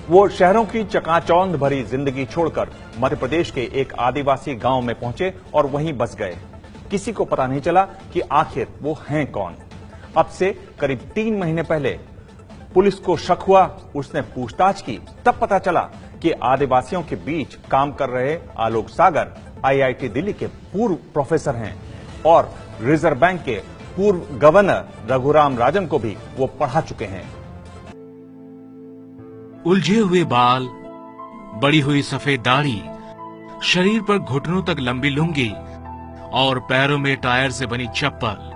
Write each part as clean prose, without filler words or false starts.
वो शहरों की चकाचौंध भरी जिंदगी छोड़कर मध्य प्रदेश के एक आदिवासी गांव में पहुंचे और वहीं बस गए। किसी को पता नहीं चला कि आखिर वो हैं कौन। अब से करीब 3 महीने पहले पुलिस को शक हुआ, उसने पूछताछ की, तब पता चला कि आदिवासियों के बीच काम कर रहे आलोक सागर आईआईटी दिल्ली के पूर्व प्रोफेसर हैं और रिजर्व बैंक के पूर्व गवर्नर रघुराम राजन को भी वो पढ़ा चुके हैं। उलझे हुए बाल, बड़ी हुई सफेद दाढ़ी, शरीर पर घुटनों तक लंबी लुंगी और पैरों में टायर से बनी चप्पल।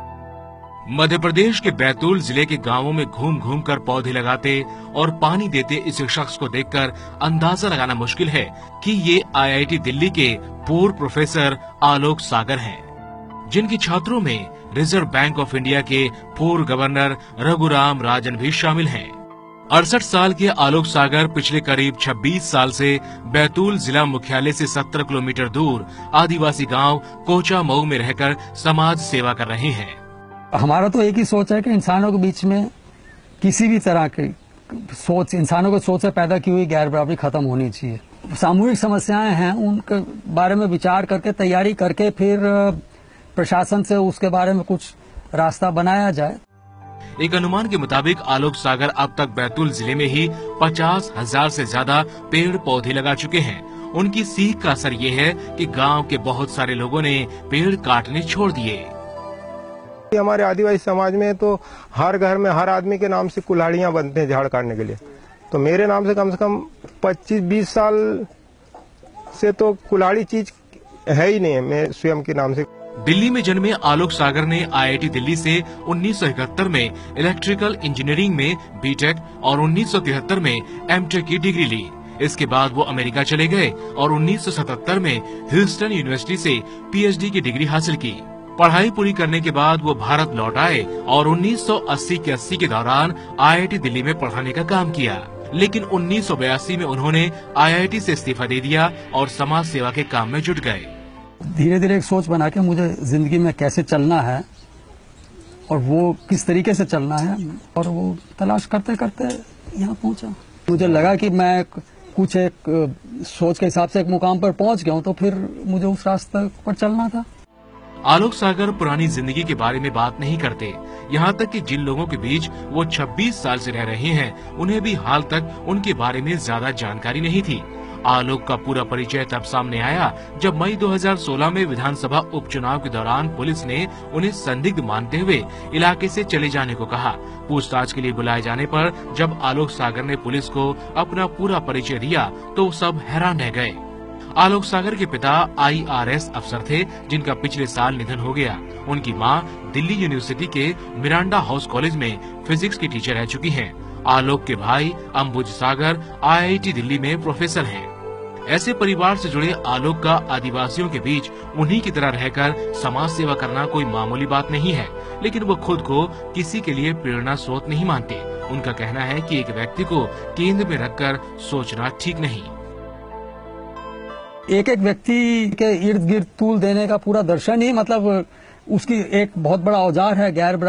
मध्य प्रदेश के बैतूल जिले के गांवों में घूम घूम कर पौधे लगाते और पानी देते इस शख्स को देखकर अंदाजा लगाना मुश्किल है कि ये आईआईटी दिल्ली के पूर्व प्रोफेसर आलोक सागर हैं, जिनके छात्रों में रिजर्व बैंक ऑफ इंडिया के पूर्व गवर्नर रघुराम राजन भी शामिल हैं। 68 साल के आलोक सागर पिछले करीब 26 साल से बैतूल जिला मुख्यालय से 17 किलोमीटर दूर आदिवासी गांव कोचा मऊ में रहकर समाज सेवा कर रहे हैं। हमारा तो एक ही सोच है कि इंसानों के बीच में किसी भी तरह की सोच, इंसानों को सोच से पैदा की हुई गैर बराबरी खत्म होनी चाहिए। सामूहिक समस्याएं हैं, उनके बारे में विचार करके तैयारी करके फिर प्रशासन से उसके बारे में कुछ रास्ता बनाया जाए। एक अनुमान के मुताबिक आलोक सागर अब तक बैतूल जिले में ही 50,000 से ज्यादा पेड़ पौधे लगा चुके हैं। उनकी सीख का असर ये है कि गांव के बहुत सारे लोगों ने पेड़ काटने छोड़ दिए। हमारे आदिवासी समाज में तो हर घर में हर आदमी के नाम से कुल्हाड़ियां बनते हैं झाड़ काटने के लिए। तो मेरे नाम से कम 25-20 साल से तो कुल्हाड़ी चीज है ही नहीं है, मैं स्वयं के नाम से। दिल्ली में जन्मे आलोक सागर ने आईआईटी दिल्ली से 1971 में इलेक्ट्रिकल इंजीनियरिंग में बीटेक और 1973 में एमटेक की डिग्री ली। इसके बाद वो अमेरिका चले गए और 1977 में ह्यूस्टन यूनिवर्सिटी से पीएचडी की डिग्री हासिल की। पढ़ाई पूरी करने के बाद वो भारत लौट आए और 1980 के 80 के दौरान आईआईटी दिल्ली में पढ़ाने का काम किया। लेकिन 1982 में उन्होंने आईआईटी से इस्तीफा दे दिया और समाज सेवा के काम में जुट गए। धीरे धीरे एक सोच बना के मुझे जिंदगी में कैसे चलना है और वो किस तरीके से चलना है, और वो तलाश करते करते यहाँ पहुँचा। मुझे लगा कि मैं कुछ एक सोच के हिसाब से एक मुकाम पर पहुँच गया हूँ, तो फिर मुझे उस रास्ते पर चलना था। आलोक सागर पुरानी जिंदगी के बारे में बात नहीं करते। यहाँ तक कि जिन लोगों के बीच वो 26 साल से रह रहे हैं, उन्हें भी हाल तक उनके बारे में ज्यादा जानकारी नहीं थी। आलोक का पूरा परिचय तब सामने आया जब मई 2016 में विधानसभा उपचुनाव के दौरान पुलिस ने उन्हें संदिग्ध मानते हुए इलाके से चले जाने को कहा। पूछताछ के लिए बुलाए जाने पर जब आलोक सागर ने पुलिस को अपना पूरा परिचय दिया तो सब हैरान रह गए। आलोक सागर के पिता आईआरएस अफसर थे, जिनका पिछले साल निधन हो गया। उनकी मां दिल्ली यूनिवर्सिटी के मिरांडा हाउस कॉलेज में फिजिक्स की टीचर रह चुकी हैं। आलोक के भाई अंबुज सागर आईआईटी दिल्ली में प्रोफेसर हैं। ऐसे परिवार से जुड़े आलोक का आदिवासियों के बीच उन्हीं की तरह रहकर समाज सेवा करना कोई मामूली बात नहीं है, लेकिन वो खुद को किसी के लिए प्रेरणा स्रोत नहीं मानते। उनका कहना है कि एक व्यक्ति को केंद्र में रखकर सोचना ठीक नहीं। एक एक व्यक्ति के इर्द गिर्द तूल देने का पूरा दर्शन ही मतलब उसकी एक बहुत बड़ा औजार है गैर